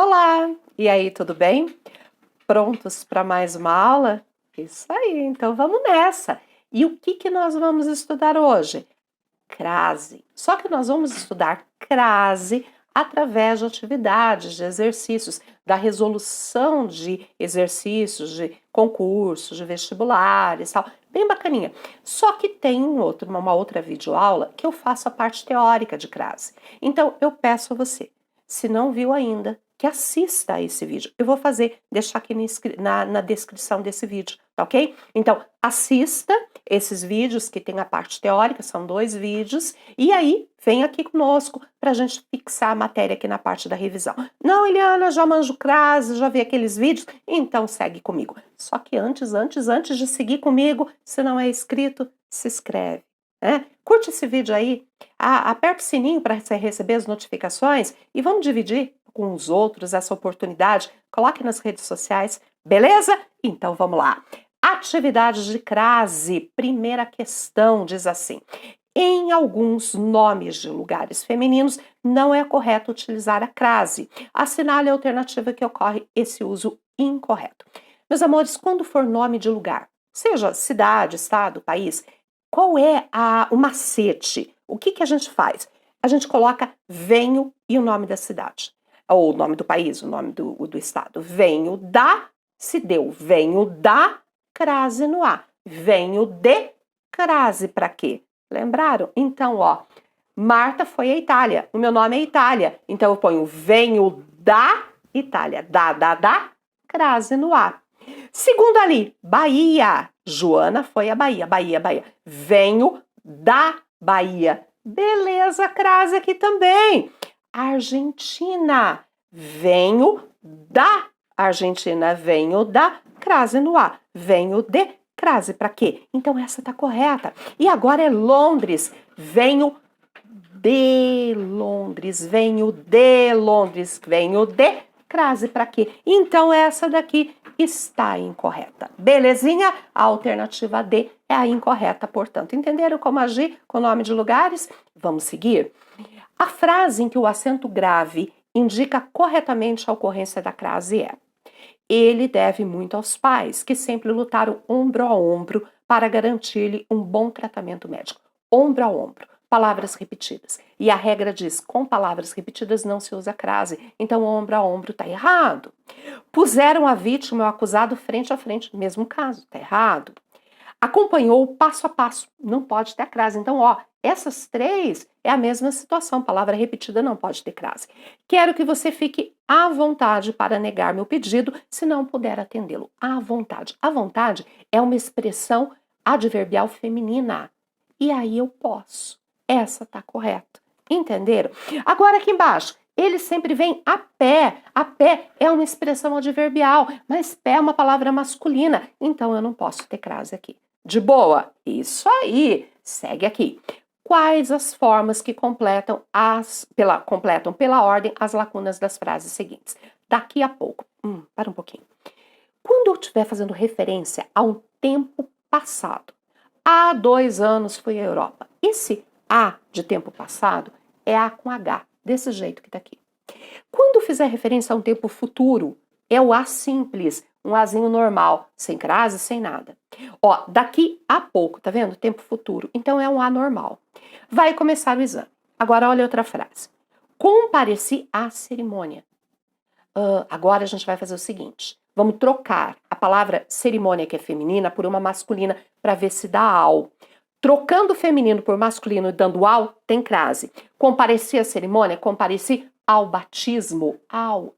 Olá! E aí, tudo bem? Prontos para mais uma aula? Isso aí, então vamos nessa! E o que nós vamos estudar hoje? Crase. Só que nós vamos estudar crase através de atividades, de exercícios, da resolução de exercícios, de concursos, de vestibulares, tal. Bem bacaninha. Só que tem uma outra videoaula que eu faço a parte teórica de crase. Então, eu peço a você, se não viu ainda, que assista a esse vídeo. Eu vou deixar aqui na descrição desse vídeo, tá ok? Então, assista esses vídeos que tem a parte teórica, são 2 vídeos, e aí vem aqui conosco para a gente fixar a matéria aqui na parte da revisão. Não, Eliana, já manjo crase, já vi aqueles vídeos, então segue comigo. Só que antes de seguir comigo, se não é inscrito, se inscreve. Curte esse vídeo aí, aperta o sininho para você receber as notificações e vamos dividir com os outros essa oportunidade. Coloque nas redes sociais, beleza? Então vamos lá. Atividades de crase. Primeira questão diz assim: em alguns nomes de lugares femininos não é correto utilizar a crase. Assinale a alternativa que ocorre esse uso incorreto. Meus amores, quando for nome de lugar, seja cidade, estado, país, qual é o macete? O que a gente faz? A gente coloca venho e o nome da cidade. Ou o nome do país, o nome do estado. Venho da, se deu, venho da crase no A. Venho de crase para quê? Lembraram? Então, ó, Marta foi à Itália. O meu nome é Itália. Então, eu ponho venho da Itália. Da, crase no A. Segundo ali, Bahia. Joana foi à Bahia. Bahia. Venho da Bahia. Beleza, crase aqui também. Argentina. Venho da Argentina. Venho da crase no A. Venho de crase para quê? Então essa tá correta. E agora é Londres. Venho de Londres. Venho de Londres. Venho de crase para quê? Então essa daqui está incorreta. Belezinha? A alternativa D é a incorreta, portanto. Entenderam como agir com o nome de lugares? Vamos seguir? A frase em que o acento grave indica corretamente a ocorrência da crase é: ele deve muito aos pais, que sempre lutaram ombro a ombro para garantir-lhe um bom tratamento médico. Ombro a ombro. Palavras repetidas. E a regra diz, com palavras repetidas não se usa crase. Então, ombro a ombro está errado. Puseram a vítima e o acusado frente a frente. Mesmo caso, está errado. Acompanhou passo a passo. Não pode ter a crase. Então, ó, essas 3 é a mesma situação. Palavra repetida não pode ter crase. Quero que você fique à vontade para negar meu pedido, se não puder atendê-lo. À vontade. À vontade é uma expressão adverbial feminina. E aí eu posso. Essa tá correta. Entenderam? Agora aqui embaixo. Ele sempre vem a pé. A pé é uma expressão adverbial, mas pé é uma palavra masculina. Então eu não posso ter crase aqui. De boa? Isso aí. Segue aqui. Quais as formas que completam pela ordem as lacunas das frases seguintes? Daqui a pouco. Para um pouquinho. Quando eu estiver fazendo referência a um tempo passado, há 2 anos fui à Europa. Esse A de tempo passado é A com H, desse jeito que está aqui. Quando fizer referência a um tempo futuro, é o A simples, um Azinho normal, sem crase, sem nada. Ó, daqui a pouco, tá vendo? Tempo futuro. Então é um A normal. Vai começar o exame. Agora olha outra frase. Compareci à cerimônia. Agora a gente vai fazer o seguinte. Vamos trocar a palavra cerimônia, que é feminina, por uma masculina para ver se dá ao. Trocando o feminino por masculino e dando ao, tem crase. Compareci à cerimônia, compareci ao batismo. Ao.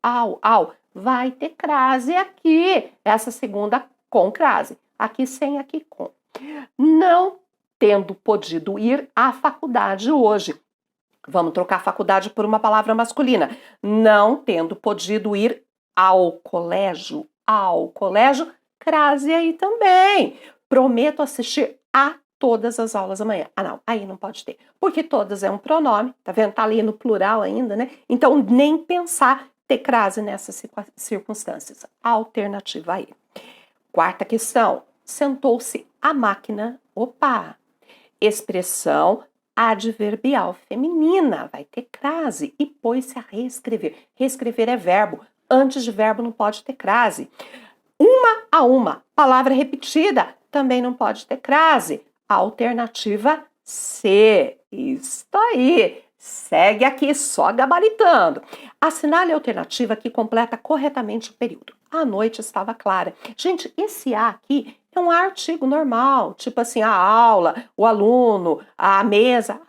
Vai ter crase aqui. Essa segunda com crase. Aqui sem, aqui com. Não tendo podido ir à faculdade hoje. Vamos trocar faculdade por uma palavra masculina. Não tendo podido ir ao colégio. Ao colégio, crase aí também. Prometo assistir a todas as aulas amanhã. Não, aí não pode ter. Porque todas é um pronome, tá vendo? Tá ali no plural ainda, né? Então, nem pensar ter crase nessas circunstâncias. Alternativa aí. Quarta questão. Sentou-se a máquina. Opa! Expressão adverbial feminina. Vai ter crase. E pôs-se a reescrever. Reescrever é verbo. Antes de verbo não pode ter crase. Uma a uma. Palavra repetida também não pode ter crase. Alternativa C. Isso aí. Segue aqui só gabaritando. Assinale a alternativa que completa corretamente o período. A noite estava clara. Gente, esse A aqui é um artigo normal, tipo assim, a aula, o aluno, a mesa,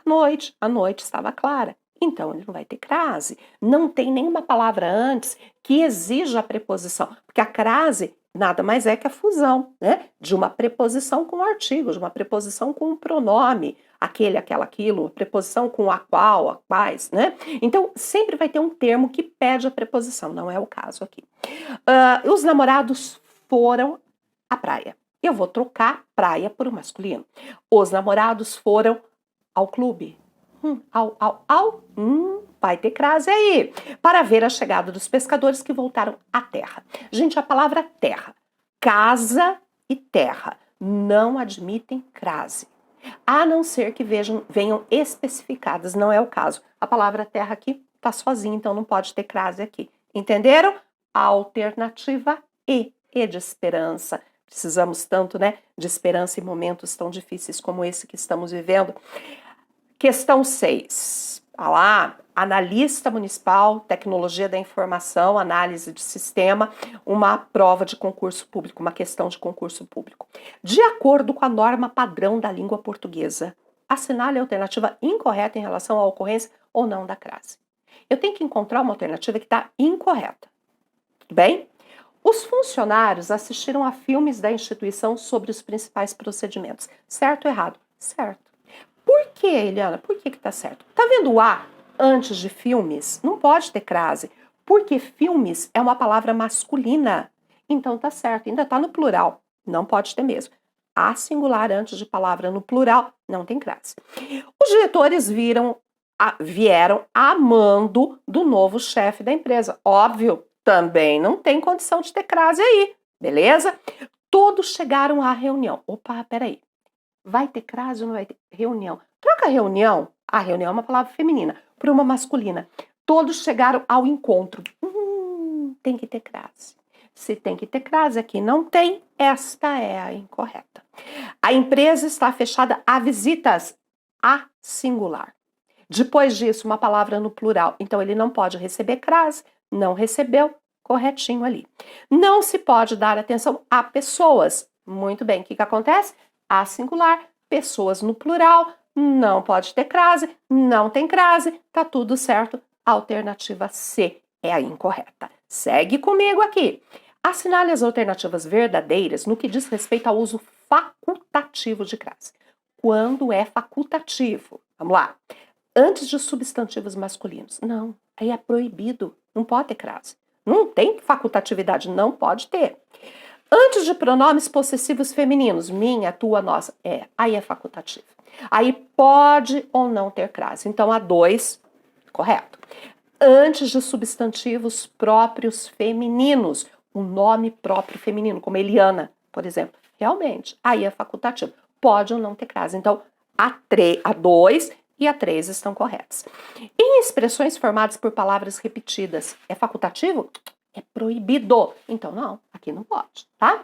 a noite estava clara. Então, ele não vai ter crase. Não tem nenhuma palavra antes que exija a preposição, porque a crase nada mais é que a fusão, né, de uma preposição com um artigo, de uma preposição com um pronome, aquele, aquela, aquilo, preposição com a qual, a quais, né? Então, sempre vai ter um termo que pede a preposição, não é o caso aqui. Os namorados foram à praia. Eu vou trocar praia por um masculino. Os namorados foram ao clube. Vai ter crase aí. Para ver a chegada dos pescadores que voltaram à terra. Gente, a palavra terra, casa e terra não admitem crase. A não ser que venham especificadas, não é o caso. A palavra terra aqui está sozinha, então não pode ter crase aqui. Entenderam? Alternativa E de esperança. Precisamos tanto, né, de esperança em momentos tão difíceis como esse que estamos vivendo. Questão 6. Lá, analista municipal, tecnologia da informação, análise de sistema, uma prova de concurso público, uma questão de concurso público. De acordo com a norma padrão da língua portuguesa, assinale a alternativa incorreta em relação à ocorrência ou não da crase. Eu tenho que encontrar uma alternativa que está incorreta. Tudo bem? Os funcionários assistiram a filmes da instituição sobre os principais procedimentos. Certo ou errado? Certo. Por que, Eliana? Por que está certo? Tá vendo o A antes de filmes? Não pode ter crase, porque filmes é uma palavra masculina. Então tá certo, ainda tá no plural. Não pode ter mesmo. A singular antes de palavra no plural não tem crase. Os diretores vieram amando do novo chefe da empresa. Óbvio, também não tem condição de ter crase aí, beleza? Todos chegaram à reunião. Opa, peraí. Vai ter crase ou não vai ter? Reunião. Troca reunião. A reunião é uma palavra feminina. Por uma masculina. Todos chegaram ao encontro. Tem que ter crase. Se tem que ter crase aqui não tem, esta é a incorreta. A empresa está fechada a visitas. A singular. Depois disso, uma palavra no plural. Então, ele não pode receber crase. Não recebeu. Corretinho ali. Não se pode dar atenção a pessoas. Muito bem. O que acontece? A singular, pessoas no plural, não pode ter crase, não tem crase, tá tudo certo. Alternativa C é a incorreta. Segue comigo aqui. Assinale as alternativas verdadeiras no que diz respeito ao uso facultativo de crase. Quando é facultativo? Vamos lá. Antes de substantivos masculinos. Não, aí é proibido, não pode ter crase. Não tem facultatividade, não pode ter. Antes de pronomes possessivos femininos, minha, tua, nossa, aí é facultativo. Aí pode ou não ter crase. Então, a 2, correto. Antes de substantivos próprios femininos, um nome próprio feminino, como Eliana, por exemplo, realmente, aí é facultativo. Pode ou não ter crase. Então, a 2 e a 3 estão corretas. Em expressões formadas por palavras repetidas, é facultativo? É proibido. Então, não, aqui não pode, tá?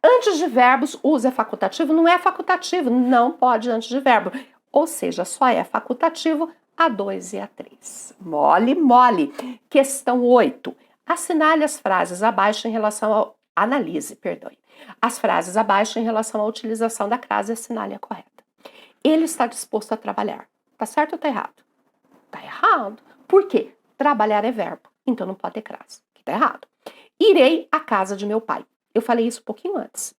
Antes de verbos, uso é facultativo? Não é facultativo, não pode antes de verbo. Ou seja, só é facultativo a 2 e a 3. Mole, mole. Questão 8. Assinale as frases abaixo em relação ao... Analise, perdoe. As frases abaixo em relação à utilização da crase, assinale a correta. Ele está disposto a trabalhar. Tá certo ou tá errado? Tá errado. Por quê? Trabalhar é verbo, então não pode ter crase. Tá errado. Irei à casa de meu pai. Eu falei isso um pouquinho antes.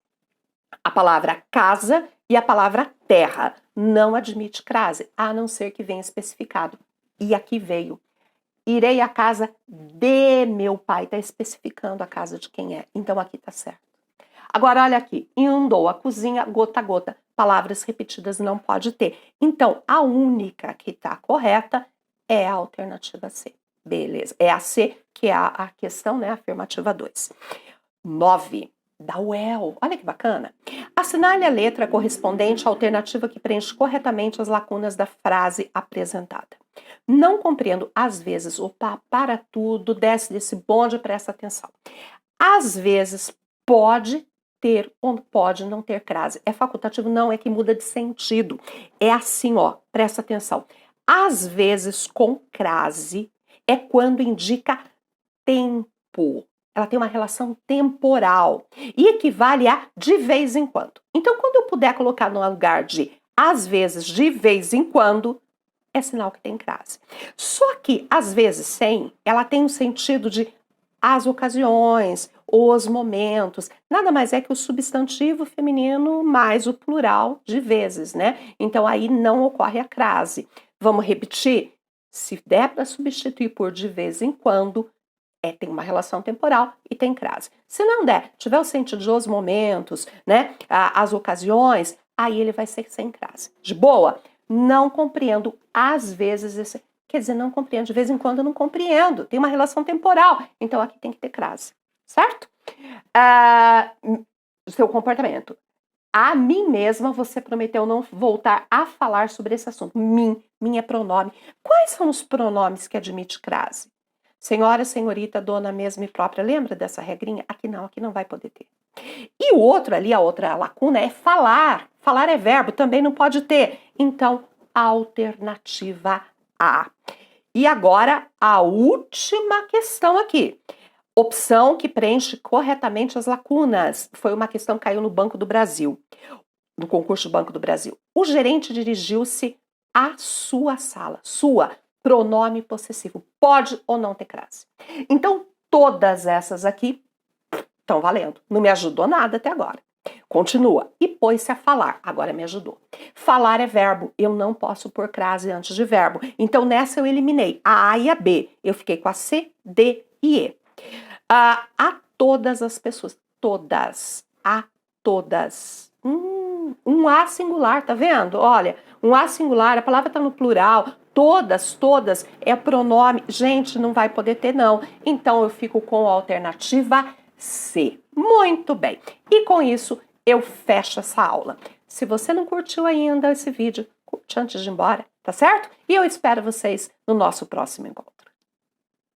A palavra casa e a palavra terra não admite crase, a não ser que venha especificado. E aqui veio. Irei à casa de meu pai. Está especificando a casa de quem é. Então aqui tá certo. Agora olha aqui. Inundou a cozinha gota a gota. Palavras repetidas não pode ter. Então a única que está correta é a alternativa C. Beleza. É a C, que é a questão, né? Afirmativa 2. 9. Da UEL. Olha que bacana. Assinale a letra correspondente à alternativa que preenche corretamente as lacunas da frase apresentada. Não compreendo, às vezes, opa, para tudo, desce desse bonde, presta atenção. Às vezes, pode ter ou pode não ter crase. É facultativo, não, é que muda de sentido. É assim, ó, presta atenção. Às vezes, com crase, é quando indica tempo. Ela tem uma relação temporal e equivale a de vez em quando. Então, quando eu puder colocar no lugar de às vezes, de vez em quando, é sinal que tem crase. Só que, às vezes, sem, ela tem um sentido de as ocasiões, os momentos. Nada mais é que o substantivo feminino mais o plural de vezes, né? Então, aí não ocorre a crase. Vamos repetir? Se der para substituir por de vez em quando, tem uma relação temporal e tem crase. Se não der, tiver o sentido dos momentos, né, as ocasiões, aí ele vai ser sem crase. De boa? Não compreendo, às vezes, quer dizer, não compreendo, de vez em quando eu não compreendo, tem uma relação temporal, então aqui tem que ter crase, certo? Seu comportamento. A mim mesma você prometeu não voltar a falar sobre esse assunto. Mim é pronome. Quais são os pronomes que admite crase? Senhora, senhorita, dona mesma e própria. Lembra dessa regrinha? Aqui não vai poder ter. E o outro ali, a outra lacuna é falar. Falar é verbo, também não pode ter. Então, alternativa A. E agora, a última questão aqui. Opção que preenche corretamente as lacunas. Foi uma questão que caiu no Banco do Brasil, no concurso do Banco do Brasil. O gerente dirigiu-se à sua sala. Sua. Pronome possessivo. Pode ou não ter crase. Então, todas essas aqui estão valendo. Não me ajudou nada até agora. Continua. E pôs-se a falar. Agora me ajudou. Falar é verbo. Eu não posso pôr crase antes de verbo. Então, nessa eu eliminei a A e a B. Eu fiquei com a C, D e E. A todas as pessoas. Todas. A todas. Um A singular, tá vendo? Olha, um A singular, a palavra tá no plural. Todas, é pronome. Gente, não vai poder ter, não. Então, eu fico com a alternativa C. Muito bem. E com isso, eu fecho essa aula. Se você não curtiu ainda esse vídeo, curte antes de ir embora, tá certo? E eu espero vocês no nosso próximo encontro.